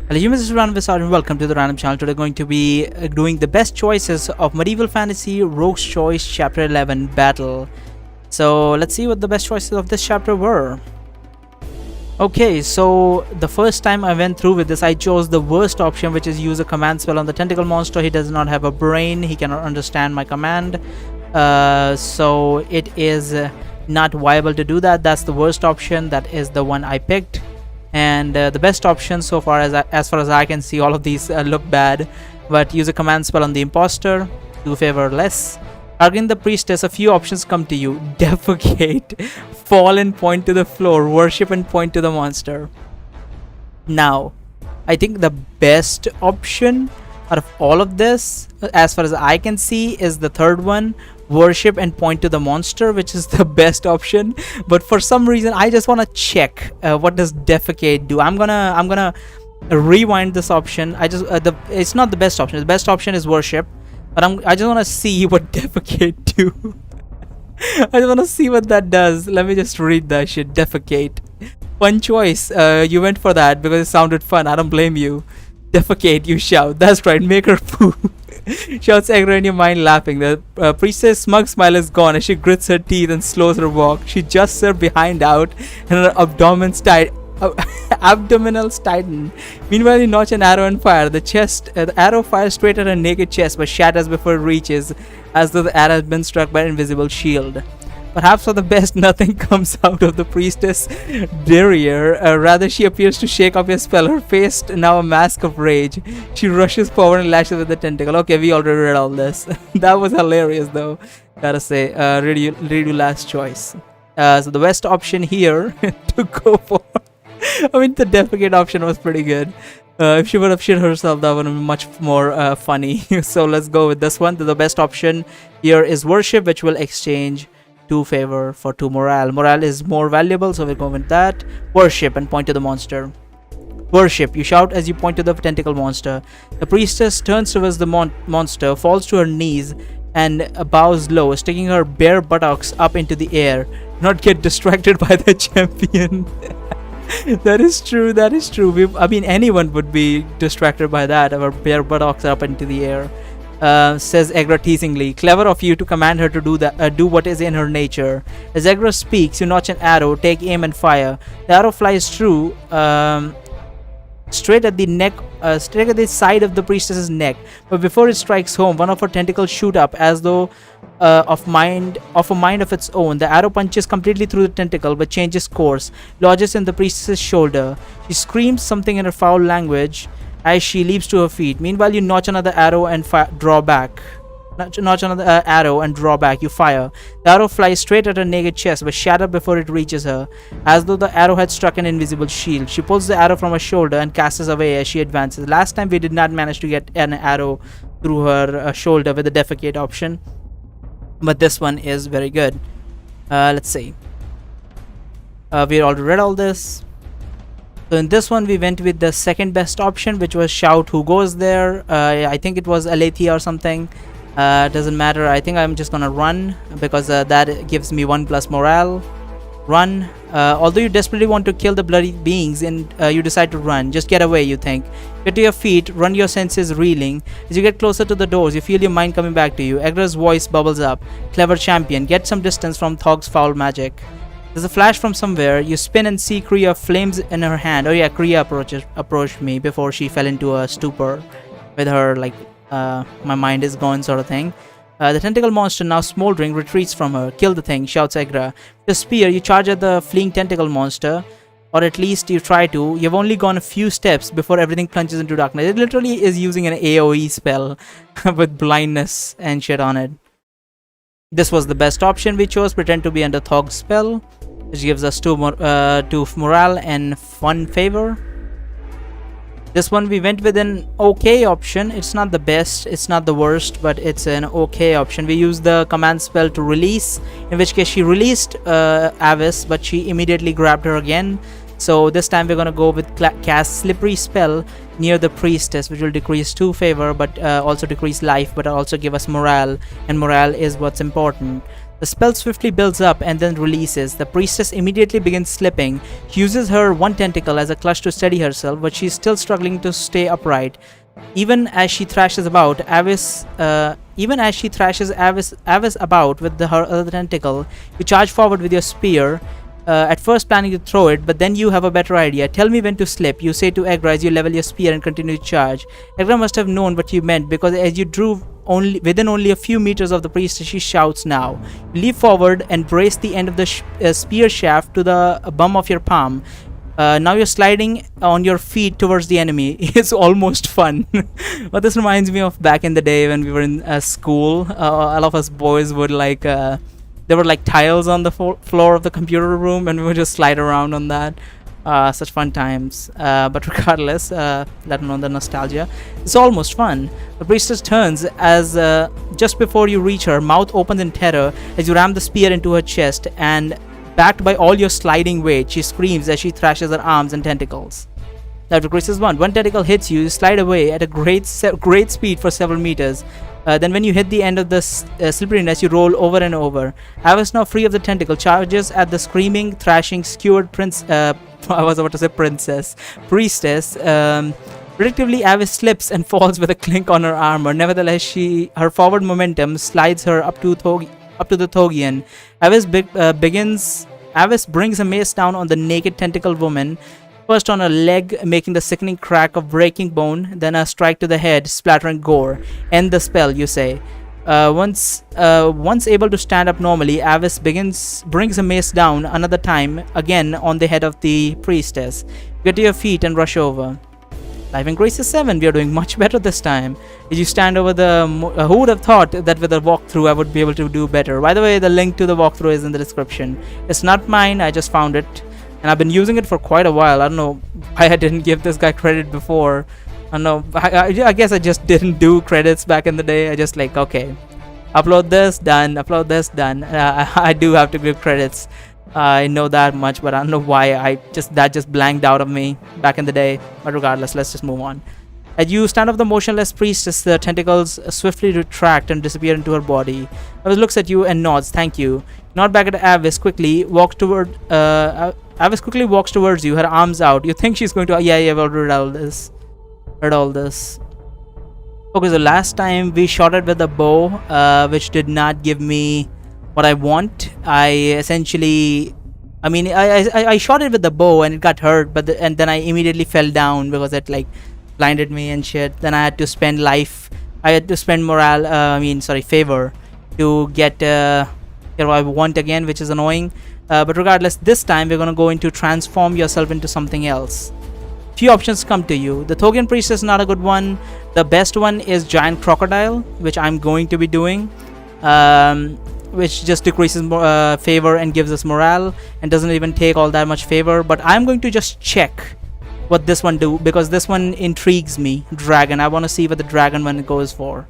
Hello humans, this is Random Wizard and welcome to the Random Channel. Today going to be doing the best choices of Medieval Fantasy Rogue's Choice Chapter 11 Battle. So let's see what the best choices of this chapter were. Okay, so the first time I went through with this, I chose the worst option, which is use a command spell on the tentacle monster. He does not have a brain, he cannot understand my command, so it is not viable to do that. That's the worst option. That is the one I picked. And the best option so far, as far as I can see, all of these look bad. But use a command spell on the imposter, do favor less. Targeting the priestess, a few options come to you. Defecate, fall and point to the floor, worship and point to the monster. Now, I think the best option out of all of this, as far as I can see, is the third one, worship and point to the monster, which is the best option. But for some reason I just want to check what does defecate do. I'm gonna rewind this option. It's not the best option. The best option is worship, but I just want to see what defecate do. I just want to see what that does. Let me just read that shit. Defecate, fun choice. You went for that because it sounded fun. I don't blame you. Defecate, you shout. That's right, make her poo. Shouts Agra in your mind, laughing. The priestess' smug smile is gone as she grits her teeth and slows her walk. She adjusts her behind out and her abdominals tighten. Meanwhile, you notch an arrow and fire. The arrow fires straight at her naked chest but shatters before it reaches, as though the arrow has been struck by an invisible shield. Perhaps for the best, nothing comes out of the priestess' derriere. Rather, she appears to shake off your spell, her face now a mask of rage. She rushes forward and lashes with the tentacle. Okay, we already read all this. That was hilarious, though. Gotta say, redo last choice. So the best option here to go for. I mean, the defecate option was pretty good. If she would have shit herself, that would have been much more funny. So let's go with this one. The best option here is worship, which will exchange 2 favor for 2 morale. Morale is more valuable, so we'll go with that. Worship and point to the monster. Worship, you shout as you point to the tentacle monster. The priestess turns towards the monster, falls to her knees and bows low, sticking her bare buttocks up into the air. Do not get distracted by the champion. That is true, that is true. I mean, anyone would be distracted by that. Our bare buttocks up into the air. Says Agra teasingly. Clever of you to command her to do what is in her nature. As Agra speaks, you notch an arrow, take aim and fire. The arrow flies true, straight at the side of the priestess's neck. But before it strikes home, one of her tentacles shoot up as though of a mind of its own. The arrow punches completely through the tentacle but changes course, lodges in the priestess's shoulder. She screams something in her foul language as she leaps to her feet. Meanwhile, you notch another arrow and draw back. Notch another arrow and draw back. You fire. The arrow flies straight at her naked chest but shatters before it reaches her, as though the arrow had struck an invisible shield. She pulls the arrow from her shoulder and casts it away as she advances. Last time we did not manage to get an arrow through her shoulder with the defecate option, but this one is very good. Let's see. We already read all this. So in this one we went with the second best option, which was shout who goes there. I think it was Aletheia or something. Doesn't matter. I think I'm just gonna run because that gives me 1 plus morale. Run. Although you desperately want to kill the bloody beings and you decide to run. Just get away, you think. Get to your feet, run your senses reeling. As you get closer to the doors, you feel your mind coming back to you. Agra's voice bubbles up. Clever champion, get some distance from Thog's foul magic. There's a flash from somewhere. You spin and see Kriya flames in her hand. Oh yeah, Kriya approached me before she fell into a stupor with her like my mind is gone sort of thing. The tentacle monster, now smoldering, retreats from her. Kill the thing, shouts Agra. With a spear, you charge at the fleeing tentacle monster, or at least you try to. You've only gone a few steps before everything plunges into darkness. It literally is using an AoE spell with blindness and shit on it. This was the best option we chose. Pretend to be under Thog's spell, which gives us 2 morale and 1 favor. This one we went with an okay option. It's not the best, it's not the worst, but it's an okay option. We used the command spell to release, in which case she released Avis, but she immediately grabbed her again. So this time we're gonna go with cast Slippery Spell near the priestess, which will decrease 2 favor but also decrease life, but also give us morale, and morale is what's important. The spell swiftly builds up and then releases. The priestess immediately begins slipping. She uses her one tentacle as a clutch to steady herself, but she's still struggling to stay upright. Even as she thrashes about, Avis about with her other tentacle, you charge forward with your spear. At first planning to throw it, but then you have a better idea. Tell me when to slip, you say to Egra as you level your spear and continue to charge. Egra must have known what you meant, because as you drew within only a few meters of the priestess, she shouts now. You leap forward and brace the end of the spear shaft to the bum of your palm. Now you're sliding on your feet towards the enemy. It's almost fun. But this reminds me of back in the day when we were in school. All of us boys would like... there were like tiles on the floor of the computer room, and we would just slide around on that. Such fun times. But regardless, let alone the nostalgia, it's almost fun. The priestess turns as just before you reach her, mouth opens in terror as you ram the spear into her chest, and backed by all your sliding weight, she screams as she thrashes her arms and tentacles. That decreases one. One tentacle hits you, you slide away at a great speed for several meters. Then when you hit the end of the slipperiness, you roll over and over. Avis, now free of the tentacle, charges at the screaming, thrashing, skewered priestess. Predictably, Avis slips and falls with a clink on her armor. Nevertheless, her forward momentum slides her up to the Thogian. Avis brings a mace down on the naked tentacle woman. First on a leg, making the sickening crack of breaking bone, then a strike to the head, splattering gore. End the spell, you say. Once able to stand up normally, Avis brings a mace down another time, again on the head of the priestess. Get to your feet and rush over. Life increases 7. We are doing much better this time. As you stand over who would have thought that with a walkthrough I would be able to do better? By the way, the link to the walkthrough is in the description. It's not mine, I just found it. And I've been using it for quite a while. I don't know why I didn't give this guy credit before. I don't know. I guess I just didn't do credits back in the day. I just like, okay, upload this, done. Upload this, done. I do have to give credits. I know that much, but I don't know why that just blanked out of me back in the day. But regardless, let's just move on. As you stand up the motionless priestess, the tentacles swiftly retract and disappear into her body. Avis looks at you and nods. Thank you. Nod back at Avis. Avis quickly walks towards you, her arms out. You think she's going to... Yeah, I've already read all this. Okay, so last time we shot it with a bow, which did not give me what I want. I shot it with the bow and it got hurt, and then I immediately fell down because it like blinded me and shit. Then I had to spend favor to get what I want again, which is annoying. But regardless, this time we're going to go into transform yourself into something else. Few options come to you. The Thogian priestess is not a good one. The best one is giant crocodile, which I'm going to be doing, which just decreases favor and gives us morale and doesn't even take all that much favor. But I'm going to just check what this one do, because this one intrigues me. Dragon. I want to see what the dragon one goes for.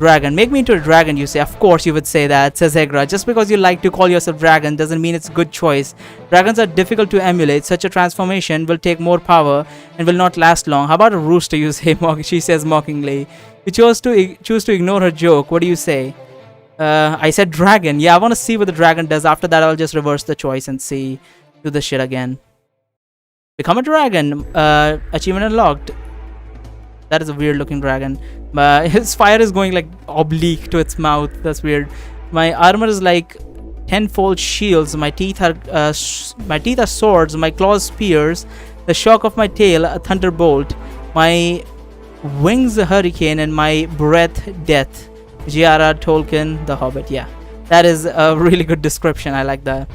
Dragon. Make me into a dragon, you say. Of course you would say that, says Egra. Just because you like to call yourself dragon doesn't mean it's a good choice. Dragons are difficult to emulate. Such a transformation will take more power and will not last long. How about a rooster, you say? She says mockingly. You choose to ignore her joke. What do you say? I said dragon. Yeah, I want to see what the dragon does. After that, I'll just reverse the choice and do the shit again. Become a dragon. Achievement unlocked. That is a weird looking dragon. His fire is going like oblique to its mouth. That's weird. My armor is like tenfold shields. My teeth are swords. My claws spears. The shock of my tail a thunderbolt. My wings a hurricane, and my breath death. J.R.R. Tolkien, The Hobbit. Yeah, that is a really good description. I like that.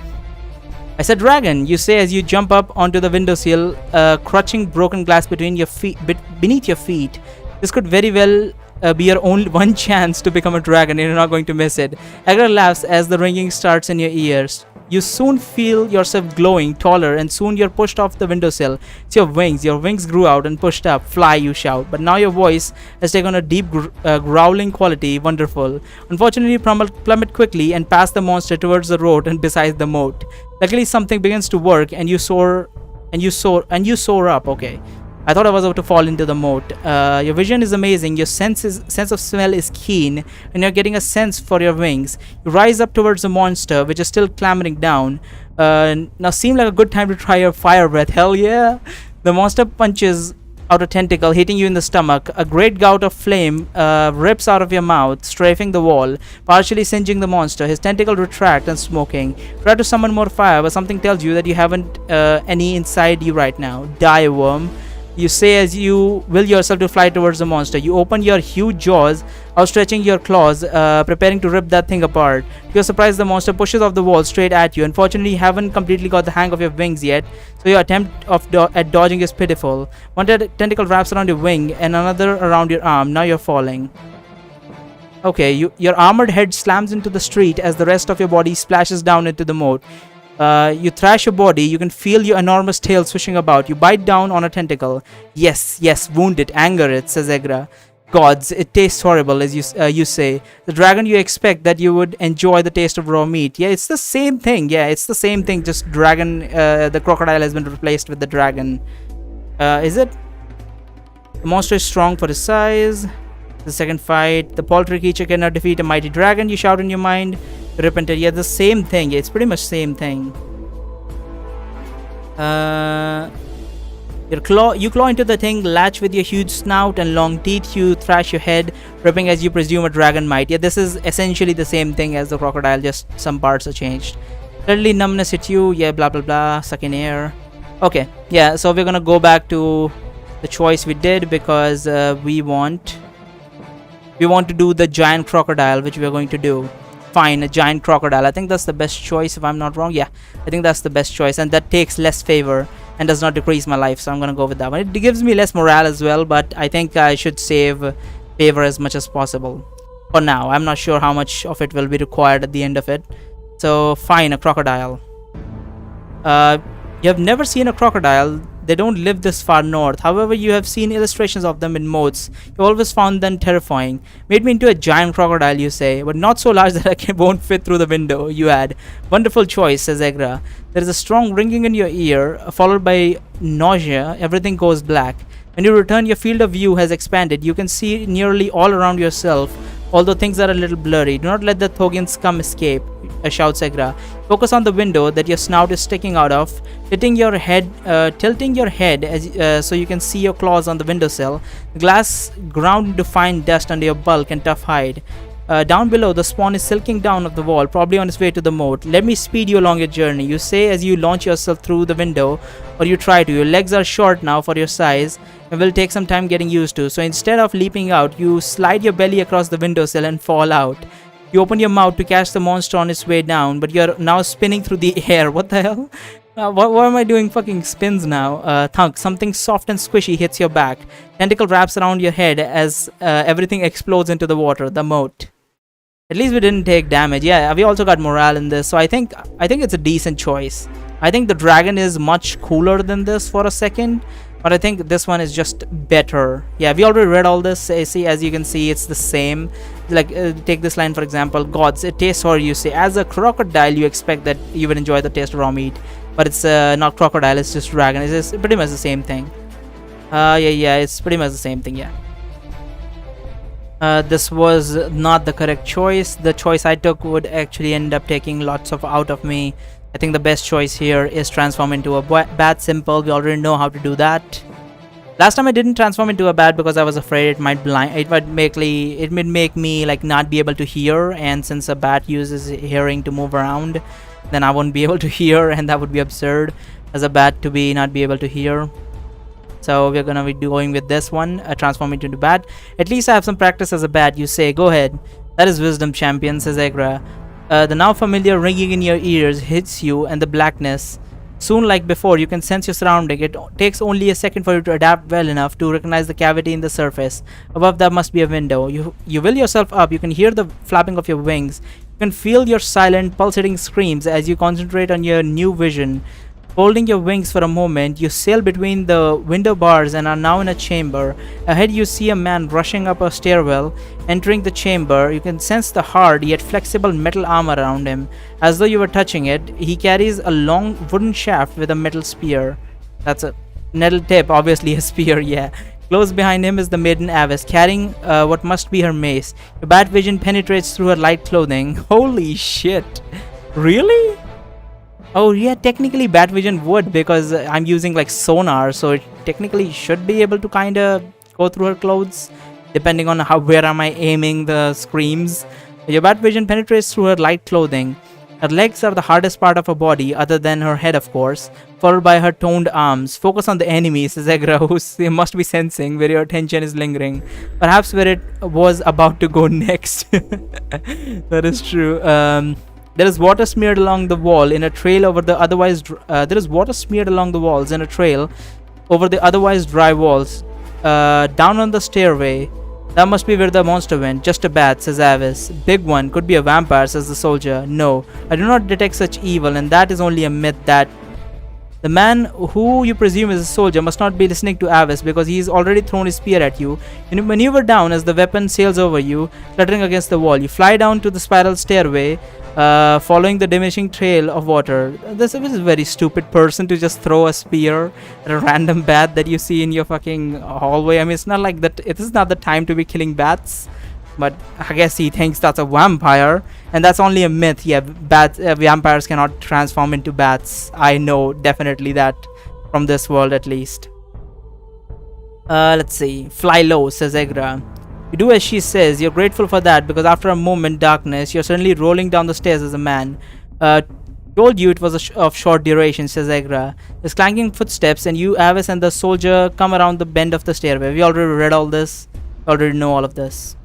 I said dragon, you say as you jump up onto the windowsill, crunching broken glass beneath your feet. This could very well be your only one chance to become a dragon, and you're not going to miss it. Egra laughs as the ringing starts in your ears. You soon feel yourself glowing, taller, and soon you're pushed off the windowsill. It's your wings. Your wings grew out and pushed up. Fly, you shout. But now your voice has taken a deep growling quality. Wonderful. Unfortunately, you plummet quickly and pass the monster towards the road and beside the moat. Luckily, something begins to work, and you soar up. Okay. I thought I was about to fall into the moat. Your vision is amazing. Your sense of smell is keen, and you're getting a sense for your wings. You rise up towards the monster, which is still clambering down. Now seemed like a good time to try your fire breath. Hell yeah! The monster punches out a tentacle, hitting you in the stomach. A great gout of flame rips out of your mouth, strafing the wall, partially singeing the monster. His tentacle retract and smoking. Try to summon more fire, but something tells you that you haven't any inside you right now. Die, worm. You say as you will yourself to fly towards the monster. You open your huge jaws, outstretching your claws, preparing to rip that thing apart. To your surprise, the monster pushes off the wall straight at you. Unfortunately, you haven't completely got the hang of your wings yet, so your attempt at dodging is pitiful. One tentacle wraps around your wing and another around your arm. Now you're falling. Okay, your armored head slams into the street as the rest of your body splashes down into the moat. You thrash your body. You can feel your enormous tail swishing about. You bite down on a tentacle. Yes, wound it, anger it, says Egra. Gods, it tastes horrible, as you say. The dragon, you expect that you would enjoy the taste of raw meat. Yeah, it's the same thing. Yeah, it's the same thing. Just dragon. The crocodile has been replaced with the dragon. Is it? The monster is strong for his size. The second fight, the paltry creature cannot defeat a mighty dragon. You shout in your mind. Repented. Yeah, the same thing. It's pretty much same thing. You claw into the thing, latch with your huge snout and long teeth. You thrash your head, ripping as you presume a dragon might. Yeah, this is essentially the same thing as the crocodile, just some parts are changed. Suddenly numbness hit you. Yeah, blah blah blah. Suck in air. Okay, yeah. So we're gonna go back to the choice we did because we want to do the giant crocodile, which we are going to do. Fine, a giant crocodile. I think that's the best choice if I'm not wrong. Yeah, I think that's the best choice, and that takes less favor and does not decrease my life, so I'm gonna go with that one. It gives me less morale as well, but I think I should save favor as much as possible for now. I'm not sure how much of it will be required at the end of it. So fine, a crocodile. You have never seen a crocodile. They don't live this far north. However, you have seen illustrations of them in moats. You always found them terrifying. Made me into a giant crocodile, you say, but not so large that I won't fit through the window, you add. Wonderful choice, says Egra. There is a strong ringing in your ear, followed by nausea. Everything goes black. When you return, your field of view has expanded. You can see nearly all around yourself, although things are a little blurry. Do not let the Thogian scum escape, shouts Egra. Focus on the window that your snout is sticking out of, tilting your head as so you can see your claws on the windowsill. The glass ground into fine dust under your bulk and tough hide. Down below, the spawn is silking down of the wall, probably on its way to the moat. Let me speed you along your journey, you say as you launch yourself through the window, or you try to. Your legs are short now for your size and will take some time getting used to. So instead of leaping out, you slide your belly across the windowsill and fall out. You open your mouth to catch the monster on its way down, but you're now spinning through the air. What the hell? What am I doing? Fucking spins now. Thunk. Something soft and squishy hits your back. Tentacle wraps around your head as everything explodes into the water. The moat. At least we didn't take damage. Yeah, we also got morale in this, so I think it's a decent choice. I think the dragon is much cooler than this for a second, but I think this one is just better. Yeah, we already read all this. See, as you can see, it's the same. Like, take this line for example. Gods, it tastes horrible, you say. As a crocodile, you expect that you would enjoy the taste of raw meat, but it's not crocodile, it's just dragon. It's just pretty much the same thing. Yeah, it's pretty much the same thing, yeah. This was not the correct choice. The choice I took would actually end up taking lots of out of me. I think the best choice here is transform into a bat. Simple. We already know how to do that. Last time I didn't transform into a bat because I was afraid it might make me like not be able to hear, and since a bat uses hearing to move around, then I won't be able to hear, and that would be absurd as a bat to not be able to hear. So we're gonna be going with this one, transform into a bat. At least I have some practice as a bat, you say. Go ahead. That is wisdom, champion, says Egra. The now familiar ringing in your ears hits you, and the blackness. Soon, like before, you can sense your surrounding. It takes only a second for you to adapt well enough to recognize the cavity in the surface. Above that must be a window. You will yourself up. You can hear the flapping of your wings. You can feel your silent, pulsating screams as you concentrate on your new vision. Folding your wings for a moment, you sail between the window bars and are now in a chamber. Ahead you see a man rushing up a stairwell. Entering the chamber, you can sense the hard yet flexible metal armor around him. As though you were touching it, he carries a long wooden shaft with a metal spear. That's Nettle tip, obviously a spear, yeah. Close behind him is the maiden Avis, carrying what must be her mace. Your bat vision penetrates through her light clothing. Holy shit. Really? Oh yeah, technically bat vision would, because I'm using like sonar, so it technically should be able to kind of go through her clothes, depending on where am I aiming the screams. Your bat vision penetrates through her light clothing. Her legs are the hardest part of her body, other than her head, of course, followed by her toned arms. Focus on the enemy, says Egra, who must be sensing where your attention is lingering. Perhaps where it was about to go next. That is true. There is water smeared along the wall in a trail over the otherwise. There is water smeared along the walls in a trail over the otherwise dry walls. Down on the stairway. That must be where the monster went. Just a bat, says Avis. Big one. Could be a vampire, says the soldier. No, I do not detect such evil, and that is only a myth that the man who you presume is a soldier must not be listening to Avis, because he has already thrown his spear at you. You maneuver down as the weapon sails over you, fluttering against the wall. You fly down to the spiral stairway, following the diminishing trail of water. This is a very stupid person to just throw a spear at a random bat that you see in your fucking hallway. I mean, it's not like that. It is not the time to be killing bats. But I guess he thinks that's a vampire, and that's only a myth. Yeah, vampires cannot transform into bats. I know definitely that from this world at least. Let's see. Fly low, says Egra. You do as she says. You're grateful for that, because after a moment darkness, you're suddenly rolling down the stairs as a man. Told you it was of short duration, says Egra. There's clanking footsteps, and you, Avis, and the soldier come around the bend of the stairway. We already read all this. We already know all of this.